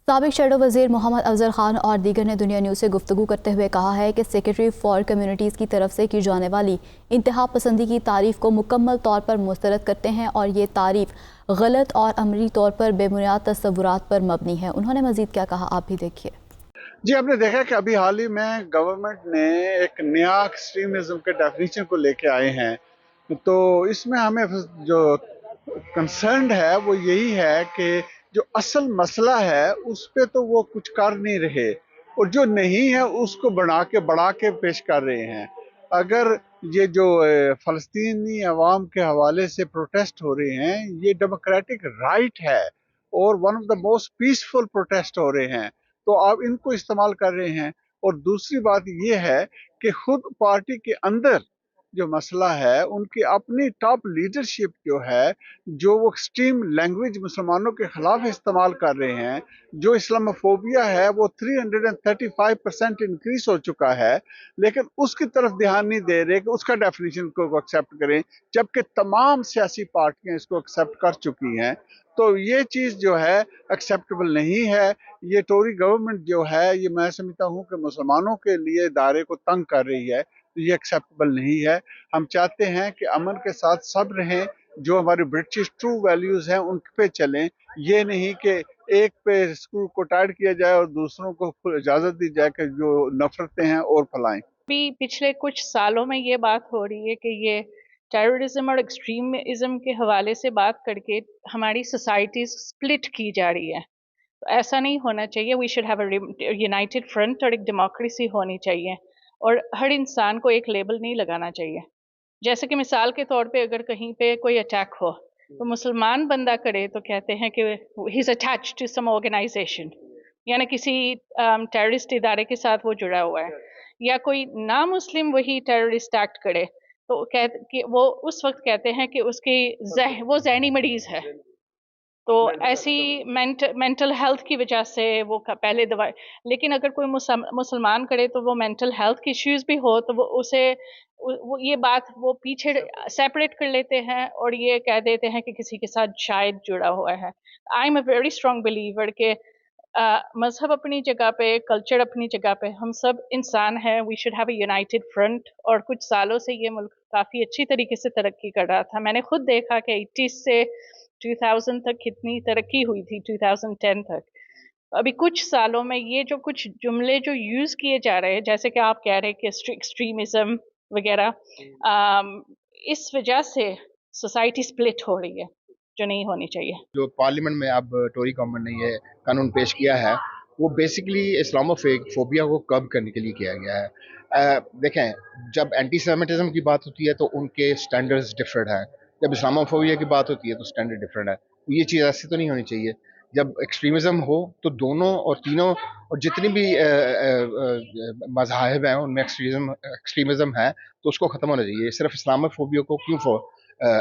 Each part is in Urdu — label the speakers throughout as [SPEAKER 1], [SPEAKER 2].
[SPEAKER 1] سابق شیڈو وزیر محمد افضل خان اور دیگر نے دنیا نیوز سے گفتگو کرتے ہوئے کہا ہے کہ سیکریٹری فار کمیونٹیز کی طرف سے کی جانے والی انتہا پسندی کی تعریف کو مکمل طور پر مسترد کرتے ہیں اور یہ تعریف غلط اور عملی طور پر بے بنیاد تصورات پر مبنی ہے۔ انہوں نے مزید کیا کہا، آپ بھی دیکھیے۔
[SPEAKER 2] جی، آپ نے دیکھا کہ ابھی حال ہی میں گورنمنٹ نے ایک نیا ایکسٹریمزم کے ڈیفینیشن کو لے کے آئے ہیں، تو اس میں ہمیں جو کنسرنڈ ہے وہ یہی ہے کہ جو اصل مسئلہ ہے اس پہ تو وہ کچھ کر نہیں رہے، اور جو نہیں ہے اس کو بڑھا کے پیش کر رہے ہیں۔ اگر یہ جو فلسطینی عوام کے حوالے سے پروٹیسٹ ہو رہے ہیں، یہ ڈیموکریٹک رائٹ ہے اور one of the most peaceful protest ہو رہے ہیں، تو آپ ان کو استعمال کر رہے ہیں۔ اور دوسری بات یہ ہے کہ خود پارٹی کے اندر جو مسئلہ ہے، ان کی اپنی ٹاپ لیڈرشپ جو ہے، جو وہ ایکسٹریم لینگویج مسلمانوں کے خلاف استعمال کر رہے ہیں، جو اسلاموفوبیا ہے وہ 335% انکریز ہو چکا ہے، لیکن اس کی طرف دھیان نہیں دے رہے کہ اس کا ڈیفینیشن کو ایکسیپٹ کریں، جبکہ تمام سیاسی پارٹیاں اس کو ایکسیپٹ کر چکی ہیں۔ تو یہ چیز جو ہے ایکسیپٹیبل نہیں ہے۔ یہ ٹوری گورنمنٹ جو ہے، یہ میں سمجھتا ہوں کہ مسلمانوں کے لیے دائرے کو تنگ کر رہی ہے، یہ ایکسیپٹیبل نہیں ہے۔ ہم چاہتے ہیں کہ امن کے ساتھ سب رہیں، جو ہماری برٹش ٹرو ویلیوز ہیں ان پہ چلیں، یہ نہیں کہ ایک پہ اسکرو کو ٹائٹ کیا جائے اور دوسروں کو اجازت دی جائے کہ جو نفرتیں ہیں اور پھیلائیں۔
[SPEAKER 3] پچھلے کچھ سالوں میں یہ بات ہو رہی ہے کہ یہ ٹیررزم اور ایکسٹریمزم کے حوالے سے بات کر کے ہماری سوسائٹیز سپلٹ کی جا رہی ہے۔ ایسا نہیں ہونا چاہیے۔ We should have a united front اور ایک ڈیموکریسی ہونی چاہیے، اور ہر انسان کو ایک لیبل نہیں لگانا چاہیے۔ جیسے کہ مثال کے طور پہ اگر کہیں پہ کوئی اٹیک ہو تو مسلمان بندہ کرے تو کہتے ہیں کہ he is attached to some organization, یعنی کسی ٹیررسٹ ادارے کے ساتھ وہ جڑا ہوا ہے، یا کوئی نامسلم وہی ٹیررسٹ ایکٹ کرے تو وہ اس وقت کہتے ہیں کہ اس کی وہ ذہنی مریض ہے۔ تو ایسی مینٹل ہیلتھ کی وجہ سے وہ پہلے دوائی، لیکن اگر کوئی مسلمان کرے تو وہ مینٹل ہیلتھ کی ایشوز بھی ہو تو وہ اسے یہ بات وہ پیچھے سیپریٹ کر لیتے ہیں اور یہ کہہ دیتے ہیں کہ کسی کے ساتھ شاید جڑا ہوا ہے۔ I am a very strong believer کہ مذہب اپنی جگہ پہ، کلچر اپنی جگہ پہ، ہم سب انسان ہیں۔ We should have a united front, اور کچھ سالوں سے یہ ملک کافی اچھی طریقے سے ترقی کر رہا تھا۔ میں نے خود دیکھا کہ 80 سے 2000 تک کتنی ترقی ہوئی تھی، 2010 تک۔ ابھی کچھ سالوں میں یہ جو کچھ جملے جو یوز کیے جا رہے ہیں، جیسے کہ آپ کہہ رہے کہ ایکسٹریمزم وغیرہ، اس وجہ سے سوسائٹی سپلٹ ہو رہی ہے، جو نہیں ہونی چاہیے۔
[SPEAKER 4] جو پارلیمنٹ میں اب ٹوری گورنمنٹ نے یہ قانون پیش کیا ہے، وہ بیسکلی اسلاموفوبیا کو کم کرنے کے لیے کیا گیا ہے۔ دیکھیں، جب اینٹی سیمیٹزم کی بات ہوتی ہے تو ان کے سٹینڈرڈز ڈفرینٹ ہیں، جب اسلاموفوبیا کی بات ہوتی ہے تو سٹینڈرڈ ڈفرینٹ ہے۔ یہ چیز ایسی تو نہیں ہونی چاہیے۔ جب ایکسٹریمزم ہو تو دونوں اور تینوں اور جتنی بھی مذاہب ہیں ان میں ایکسٹریمزم ہے تو اس کو ختم ہونا چاہیے۔ صرف اسلاموفوبیا کو کیوں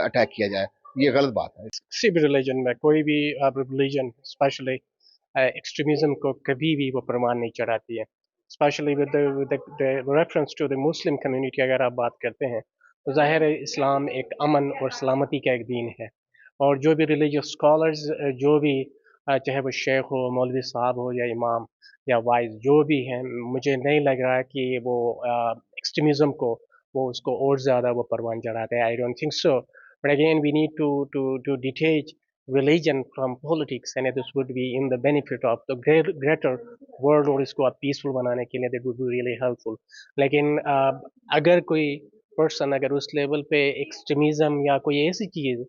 [SPEAKER 4] اٹیک کیا جائے، یہ غلط بات ہے۔
[SPEAKER 5] کسی بھی ریلیجن میں، کوئی بھی ریلیجن اسپیشلی ایکسٹریمزم کو کبھی بھی وہ پروان نہیں چڑھاتی ہے، especially with reference to the Muslim community. اگر آپ بات کرتے ہیں تو ظاہر ہے اسلام ایک امن اور سلامتی کا ایک دین ہے، اور جو بھی ریلیجیس اسکالرز، جو بھی چاہے وہ شیخ ہو، مولوی صاحب ہو یا امام یا وائز جو بھی ہیں، مجھے نہیں لگ رہا کہ وہ ایکسٹریمزم کو وہ اس کو اور زیادہ وہ پروان چڑھاتے ہیں۔ I don't think so, but again we need to detach religion from politics, and this would be in the benefit of the greater world، اور اس کو آپ پیسفل بنانے کے لیے that would be really helpful۔ لیکن اگر کوئی پرسن اگر اس لیول پہ ایکسٹریمزم یا کوئی ایسی چیز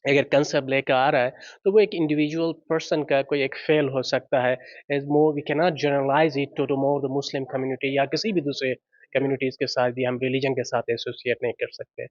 [SPEAKER 5] اگر کنسپٹ لے کر آ رہا ہے تو وہ ایک انڈیویجول پرسن کا کوئی ایک فیل ہو سکتا ہے۔ ایز مور وی کی not generalise it to more the Muslim community, یا کسی بھی دوسرے کمیونٹیز کے ساتھ بھی ہم ریلیجن کے ساتھ ایسوسیٹ نہیں کر سکتے۔